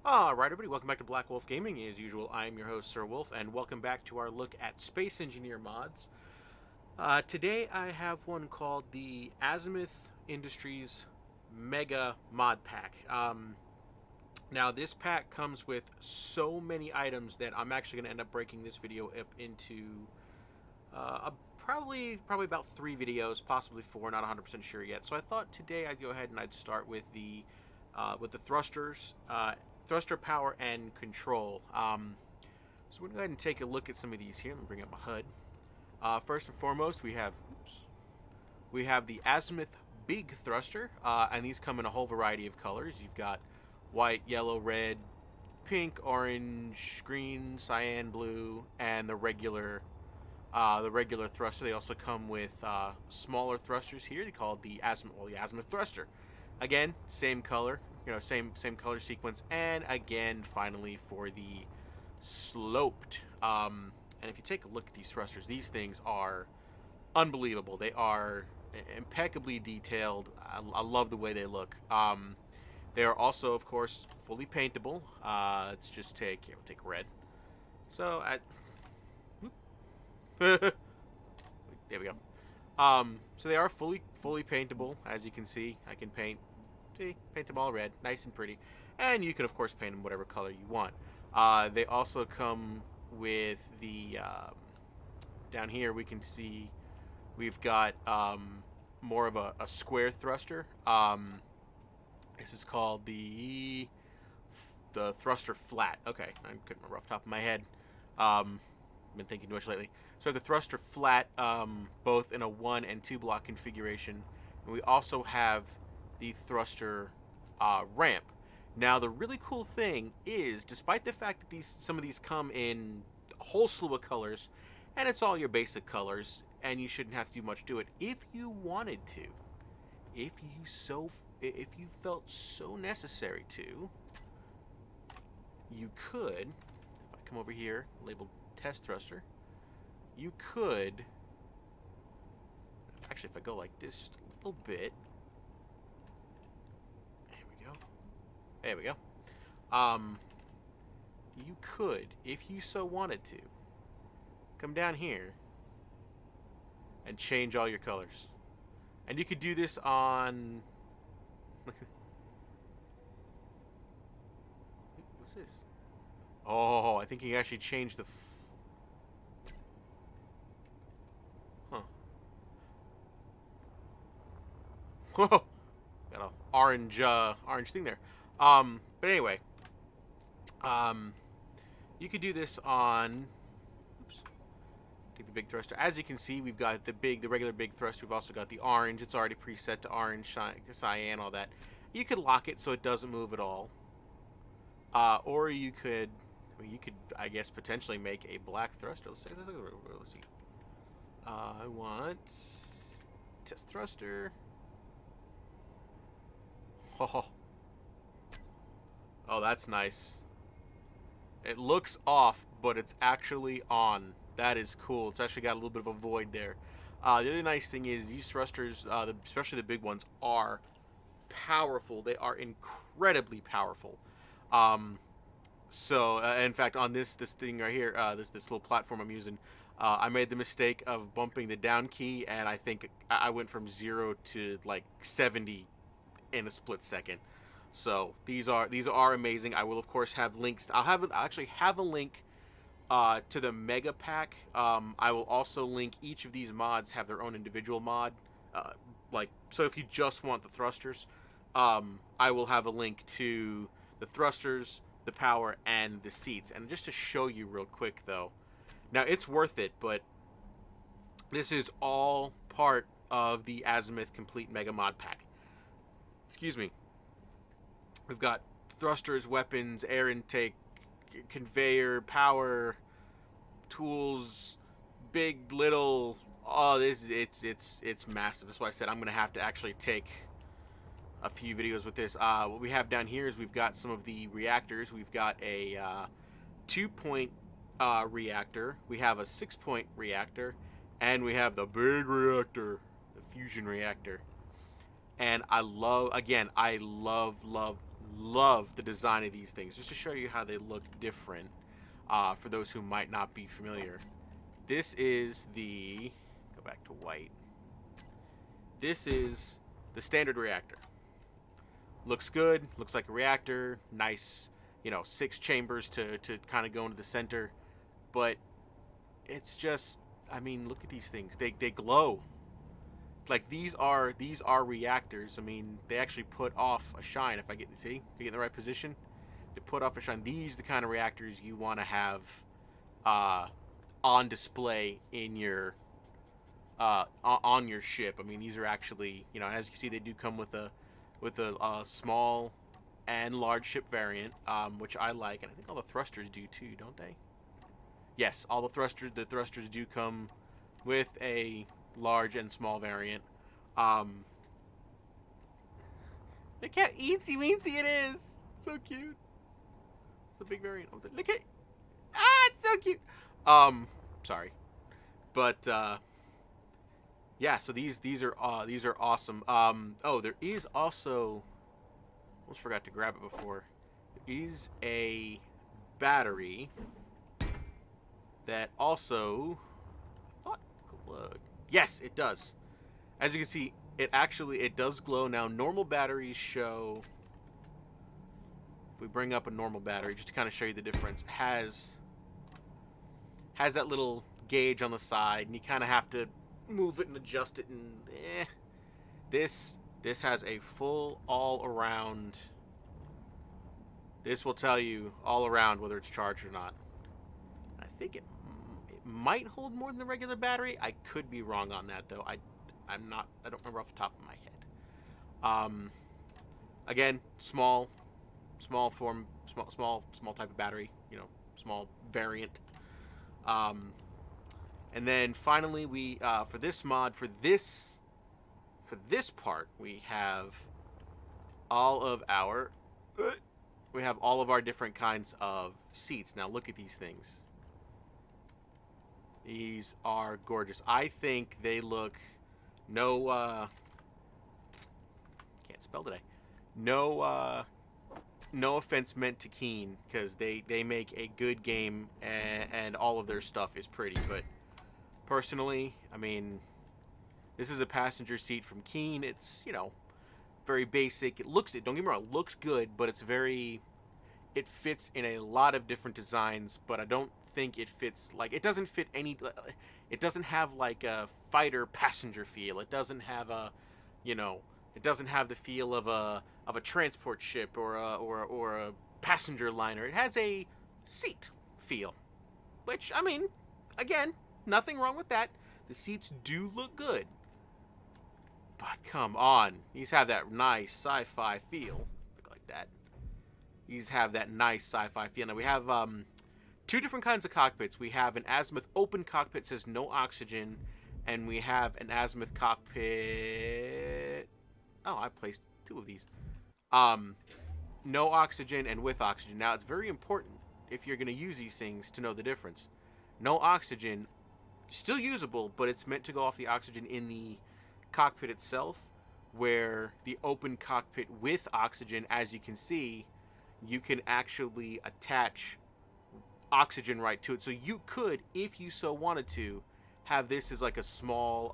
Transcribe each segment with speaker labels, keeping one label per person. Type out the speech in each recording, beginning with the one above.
Speaker 1: Alright everybody, welcome back to Black Wolf Gaming. As usual, I am your host, Sir Wulfe, and welcome back to our look at Space Engineer mods. Today I have one called the Azimuth Industries Mega Mod Pack. Now this pack comes with so many items that I'm actually going to end up breaking this video up into probably about 3 videos, possibly 4, not 100% sure yet. So I thought today I'd go ahead and I'd start with the thrusters, thruster power and control. So we're going to go ahead and take a look at some of these here. Let me bring up my HUD. First and foremost, we have the Azimuth Big Thruster, and these come in a whole variety of colors. You've got white, yellow, red, pink, orange, green, cyan, blue, and the regular thruster. They also come with smaller thrusters here. They call it the Azimuth Thruster. Again, same color, same color sequence, and again, finally for the sloped. And if you take a look at these thrusters, these things are unbelievable. They are impeccably detailed. I love the way they look. They are also, of course, fully paintable. Let's just we'll take red. So there we go. So they are fully paintable, as you can see. I can paint them all red, nice and pretty, and you can of course paint them whatever color you want. They also come with the down here we can see we've got more of a square thruster. This is called the thruster flat. Okay, I couldn't remember off the top of my head. Been thinking too much lately. So the thruster flat, both in a 1 and 2 block configuration, and we also have the thruster ramp. Now the really cool thing is, despite the fact that some of these come in a whole slew of colors, and it's all your basic colors, and you shouldn't have to do much to it, if you wanted to, if you felt so necessary to, you could, if I come over here, labeled test thruster, you could, actually if I go like this just a little bit, there we go, you could, if you so wanted to, come down here and change all your colors. And you could do this on what's this? Oh, I think you can actually change the Whoa, got an orange thing there. But anyway, you could do this on. Oops. Take the big thruster. As you can see, we've got the regular big thruster. We've also got the orange. It's already preset to orange, cyan, all that. You could lock it so it doesn't move at all. Or you could, I guess, potentially make a black thruster. Let's see. I want test thruster. Oh, that's nice. It looks off, but it's actually on. That is cool. It's actually got a little bit of a void there. The other nice thing is these thrusters, especially the big ones, are powerful. They are incredibly powerful. In fact, on this thing right here, this little platform I'm using, I made the mistake of bumping the down key, and I think I went from 0 to like 70 in a split second. So these are amazing. I will of course have links. I'll actually have a link to the mega pack. I will also link each of these mods have their own individual mod. So if you just want the thrusters, I will have a link to the thrusters, the power, and the seats. And just to show you real quick though, now it's worth it, but this is all part of the Azimuth Complete Mega Mod Pack. Excuse me. We've got thrusters, weapons, air intake, conveyor, power, tools, big, little. Oh, it's massive. That's why I said I'm gonna have to actually take a few videos with this. What we have down here is we've got some of the reactors. We've got a 2-point reactor. We have a 6-point reactor, and we have the big reactor, the fusion reactor. And I love love the design of these things. Just to show you how they look different, for those who might not be familiar. This is the, go back to white. This is the standard reactor. Looks good, looks like a reactor, nice, 6 chambers to kind of go into the center. But it's just, I mean, look at these things. They glow. Like, these are reactors. I mean, they actually put off a shine. If I get in the right position, they put off a shine. These are the kind of reactors you want to have on display in your on your ship. I mean, these are actually, as you can see, they do come with a small and large ship variant, which I like, and I think all the thrusters do too, don't they? Yes, all the thrusters do come with a large and small variant. Look how eensy weensy it is. So cute. It's the big variant. Look at, it's so cute. Sorry, but yeah. So these are awesome. Oh, there is also, almost forgot to grab it before. There is a battery that also, I thought glowed. Yes, it does. As you can see, it does glow. Now, normal batteries show, if we bring up a normal battery, just to kind of show you the difference, has that little gauge on the side, and you kind of have to move it and adjust it, and this has a full all-around. This will tell you all around whether it's charged or not. I think it might hold more than the regular battery. I could be wrong on that, though. I don't remember off the top of my head. Again, small type of battery, small variant. And then finally, we for this mod, for this part, we have all of our different kinds of seats. Now look at these things. These are gorgeous. I think they look, can't spell today. No offense meant to Keen, because they make a good game, and all of their stuff is pretty. But personally, I mean, this is a passenger seat from Keen. It's, very basic. Don't get me wrong, it looks good, but it fits in a lot of different designs, but I don't think it fits, it doesn't fit any, it doesn't have like a fighter passenger feel. It doesn't have it doesn't have the feel of a transport ship or a passenger liner. It has a seat feel, which, I mean, again, nothing wrong with that. The seats do look good, but come on, these have that nice sci-fi feel. Look like that. These have that nice sci-fi feel. Now we have 2 different kinds of cockpits. We have an Azimuth open cockpit, says no oxygen, and we have an Azimuth cockpit. Oh, I placed 2 of these. No oxygen and with oxygen. Now, it's very important, if you're going to use these things, to know the difference. No oxygen, still usable, but it's meant to go off the oxygen in the cockpit itself, where the open cockpit with oxygen, as you can see, you can actually attach oxygen right to it. So you could, if you so wanted to, have this as like a small,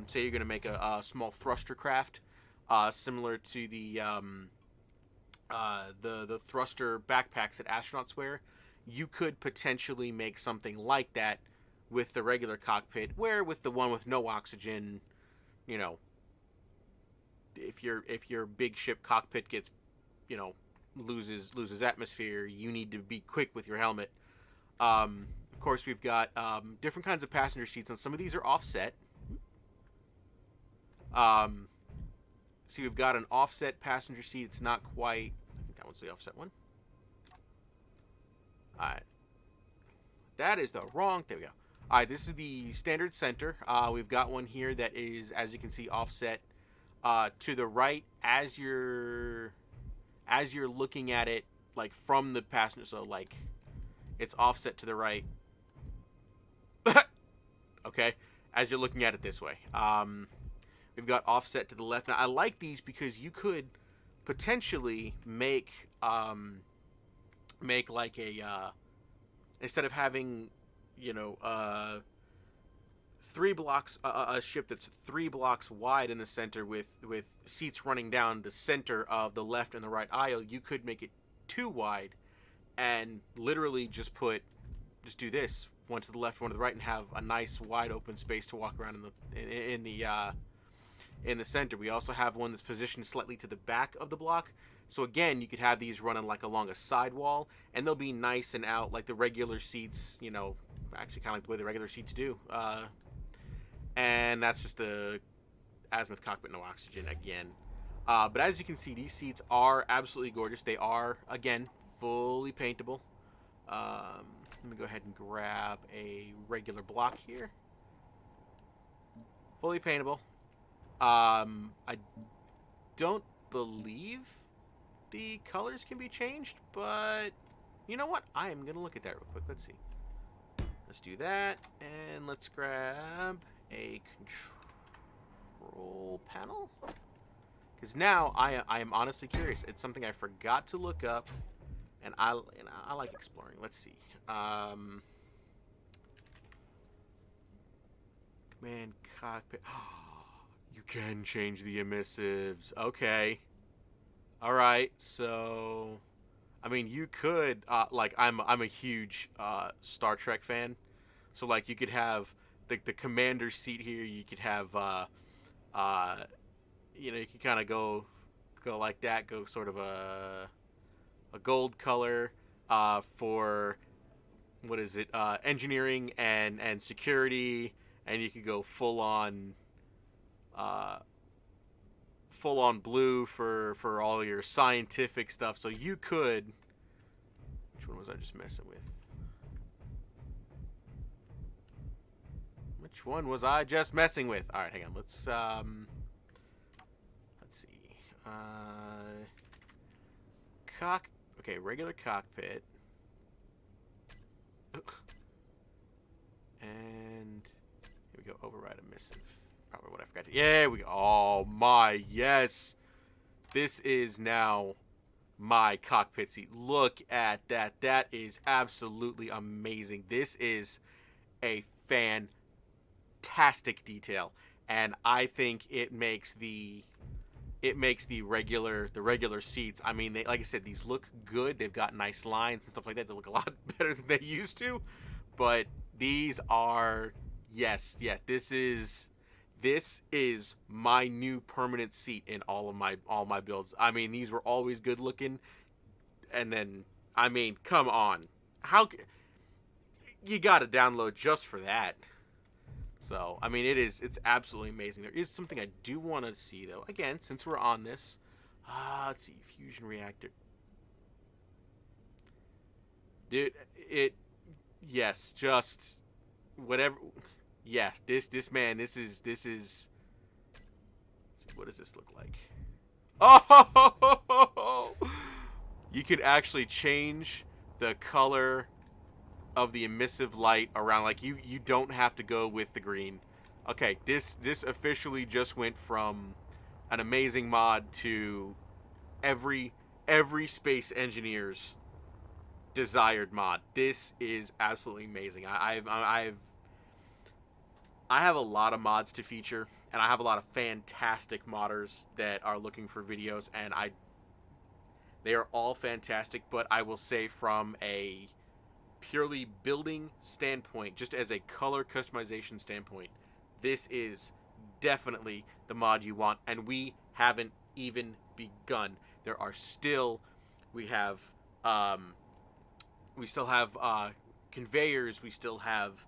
Speaker 1: say you're going to make a small thruster craft, similar to the thruster backpacks that astronauts wear. You could potentially make something like that with the regular cockpit, where with the one with no oxygen, if your big ship cockpit gets, loses atmosphere, you need to be quick with your helmet. Of course, we've got different kinds of passenger seats, and some of these are offset. See, we've got an offset passenger seat. It's not quite, I think that one's the offset one. Alright. That is the wrong, there we go. Alright, this is the standard center. We've got one here that is, as you can see, offset to the right as you're looking at it, like from the passenger, so like it's offset to the right. Okay, as you're looking at it this way. We've got offset to the left. Now, I like these because you could potentially make like a instead of having, you know, 3 blocks, a ship that's 3 blocks wide in the center with seats running down the center of the left and the right aisle, you could make it 2 wide and literally just do this, one to the left, one to the right, and have a nice wide open space to walk around in the center. We also have one that's positioned slightly to the back of the block. So again, you could have these running like along a sidewall, and they'll be nice and out like the regular seats, you know, actually kind of like the way the regular seats do. And that's just the Azimuth cockpit, no oxygen again. But as you can see, these seats are absolutely gorgeous. They are, again, fully paintable. Let me go ahead and grab a regular block here. Fully paintable. I don't believe the colors can be changed, but you know what? I am going to look at that real quick. Let's see. Let's do that, and let's grab a control panel. Because now I am honestly curious. It's something I forgot to look up, and I like exploring. Let's see. Command cockpit. You can change the emissives. Okay. All right. So, I mean, you could like I'm a huge Star Trek fan, so like you could have the commander seat here. You could have you know, you can kind of go like that. Go sort of a gold color for what is it? Engineering and security, and you could go full on blue for all your scientific stuff. So you could. Which one was I just messing with? Which one was I just messing with? All right, hang on. Let's see. Okay, regular cockpit. And here we go. Override emissive. Probably what I forgot to. Yeah, we go. Oh my, yes. This is now my cockpit seat. Look at that. That is absolutely amazing. This is a fantastic detail, and I think it makes the regular seats. I mean, they, like I said, these look good. They've got nice lines and stuff like that. They look a lot better than they used to, but these are yes. This is my new permanent seat in all my builds. I mean, these were always good looking, and then I mean, come on, how you got to download just for that? So I mean, it's absolutely amazing. There is something I do want to see though. Again, since we're on this, let's see, fusion reactor, dude. Yes, just whatever. Yeah, this is what does this look like? Oh, you could actually change the color of the emissive light around. Like you don't have to go with the green. Okay, this officially just went from an amazing mod to every space engineer's desired mod. This is absolutely amazing. I have a lot of mods to feature, and I have a lot of fantastic modders that are looking for videos, and they are all fantastic, but I will say from a purely building standpoint, just as a color customization standpoint, this is definitely the mod you want, and we haven't even begun. There are still, we still have conveyors, we still have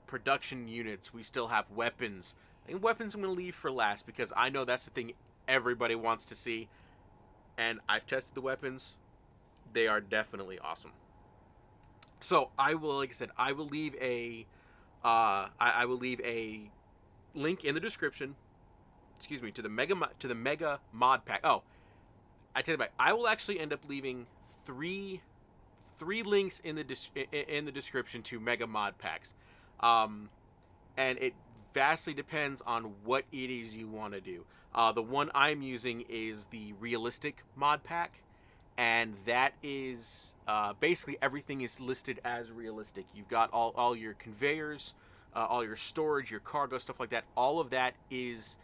Speaker 1: production units, we still have weapons. And weapons I'm going to leave for last because I know that's the thing everybody wants to see. And I've tested the weapons. They are definitely awesome. So I will, like I said, I will leave a link in the description. Excuse me, to the mega mod pack. Oh, I tell you what, I will actually end up leaving three links in the description to mega mod packs. And it vastly depends on what it is you want to do. The one I'm using is the realistic mod pack, and that is basically everything is listed as realistic. You've got all your conveyors, all your storage, your cargo, stuff like that. All of that is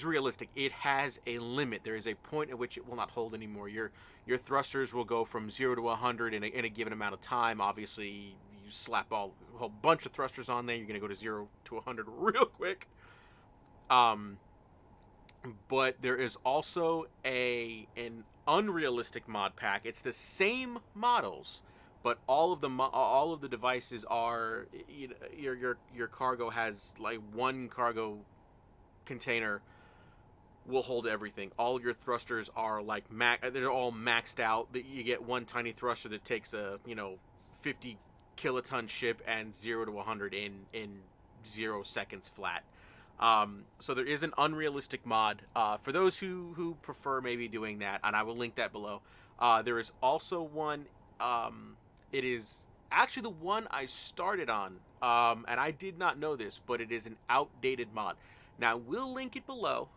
Speaker 1: realistic. It has a limit. There is a point at which it will not hold anymore. Your thrusters will go from 0 to 100 in a given amount of time. Obviously, you slap a whole bunch of thrusters on there, you're going to go to 0 to 100 real quick. But there is also an unrealistic mod pack. It's the same models, but all of the devices are, your cargo has like one cargo container will hold everything. All your thrusters are like they're all maxed out. You get one tiny thruster that takes a 50 kiloton ship and 0 to 100 in 0 seconds flat. So there is an unrealistic mod for those who prefer maybe doing that, and I will link that below. There is also one. It is actually the one I started on, and I did not know this, but it is an outdated mod. Now we'll link it below.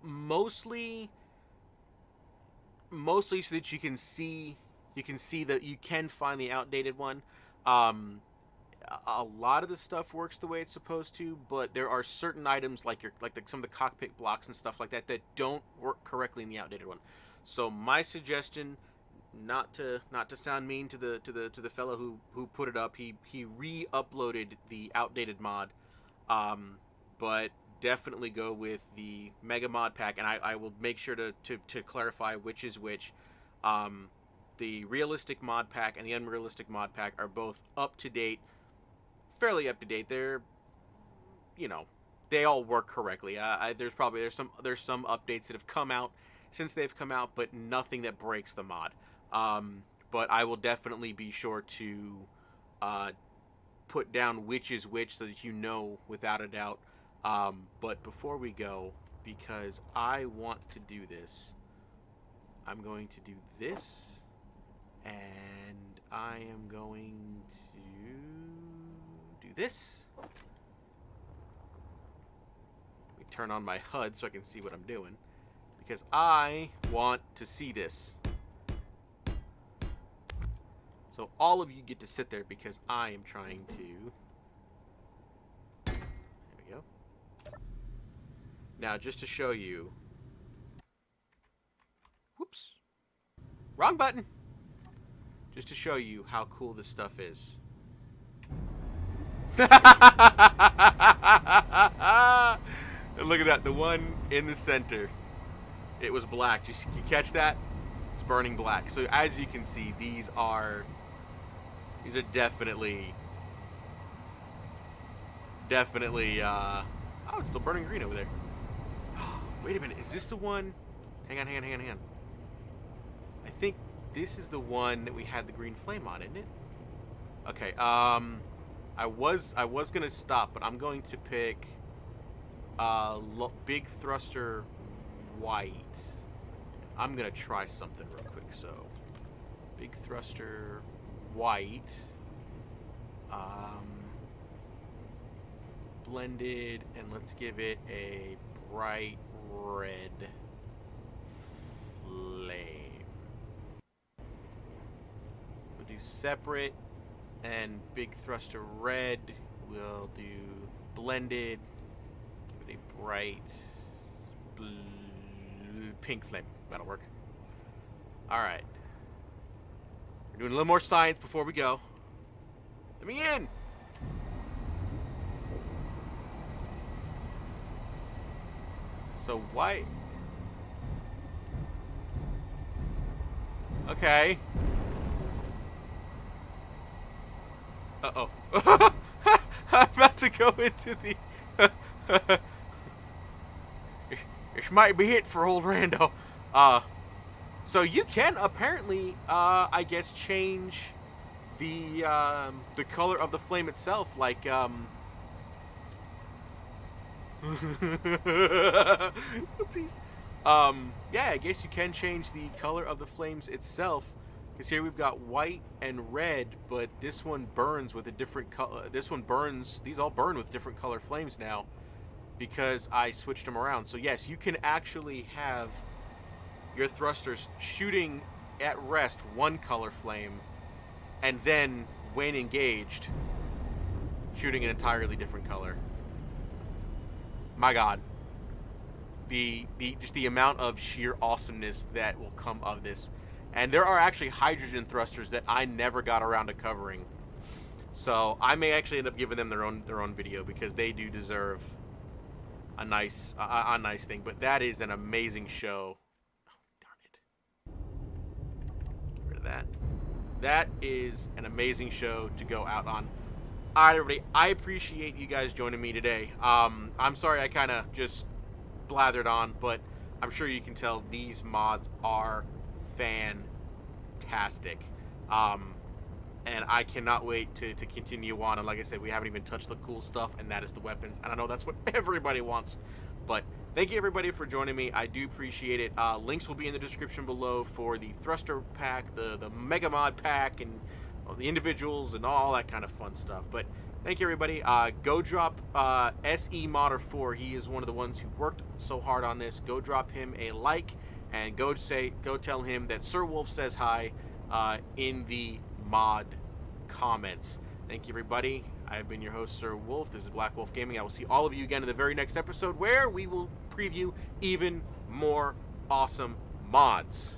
Speaker 1: Mostly so that you can see that you can find the outdated one. A lot of the stuff works the way it's supposed to, but there are certain items like some of the cockpit blocks and stuff like that that don't work correctly in the outdated one. So my suggestion, not to sound mean to the fellow who put it up, he re-uploaded the outdated mod, but definitely go with the mega mod pack, and I will make sure to clarify which is which. The realistic mod pack and the unrealistic mod pack are both up to date, fairly up to date. They're, they all work correctly. There's some updates that have come out since they've come out, but nothing that breaks the mod. But I will definitely be sure to put down which is which so that you know without a doubt. But before we go, because I want to do this, I'm going to do this, and I am going to do this. Let me turn on my HUD so I can see what I'm doing, because I want to see this. So all of you get to sit there because I am trying to... There we go. Now, just to show you... Whoops. Wrong button! Just to show you how cool this stuff is. And look at that, the one in the center. It was black. You catch that? It's burning black. So as you can see, these are definitely oh, it's still burning green over there. Wait a minute, is this the one? Hang on. I think this is the one that we had the green flame on, isn't it? Okay, I was gonna stop, but I'm going to pick big thruster white. I'm gonna try something real quick. So big thruster white, blended, and let's give it a bright red flame. We'll do separate, and big thruster red. We'll do blended. Give it a bright pink flame. That'll work. All right. We're doing a little more science before we go. Let me in. So why? Okay. Uh-oh. I'm about to go into the... This might be it for old Rando. So you can apparently, I guess, change the color of the flame itself, like, Oopsies. Yeah, I guess you can change the color of the flames itself Because here we've got white and red, but this one burns with a different color. This one burns, these all burn with different color flames now because I switched them around. So yes, you can actually have your thrusters shooting at rest one color flame, and then when engaged, shooting an entirely different color. My God. Just the amount of sheer awesomeness that will come of this. And there are actually hydrogen thrusters that I never got around to covering. So I may actually end up giving them their own video because they do deserve a nice thing. But that is an amazing show. Oh, darn it. Get rid of that. That is an amazing show to go out on. All right, everybody. I appreciate you guys joining me today. I'm sorry I kind of just blathered on, but I'm sure you can tell these mods are fantastic. And I cannot wait to continue on. And like I said, we haven't even touched the cool stuff, and that is the weapons. And I know that's what everybody wants. But thank you, everybody, for joining me. I do appreciate it. Links will be in the description below for the thruster pack, the mega mod pack, and the individuals, and all that kind of fun stuff. But thank you, everybody. Go drop SE Modder 4. He is one of the ones who worked so hard on this. Go drop him a like, and go tell him that Sir Wulfe says hi in the mod comments. Thank you, everybody. I have been your host, Sir Wulfe. This is Black Wolf Gaming. I will see all of you again in the very next episode, where we will preview even more awesome mods.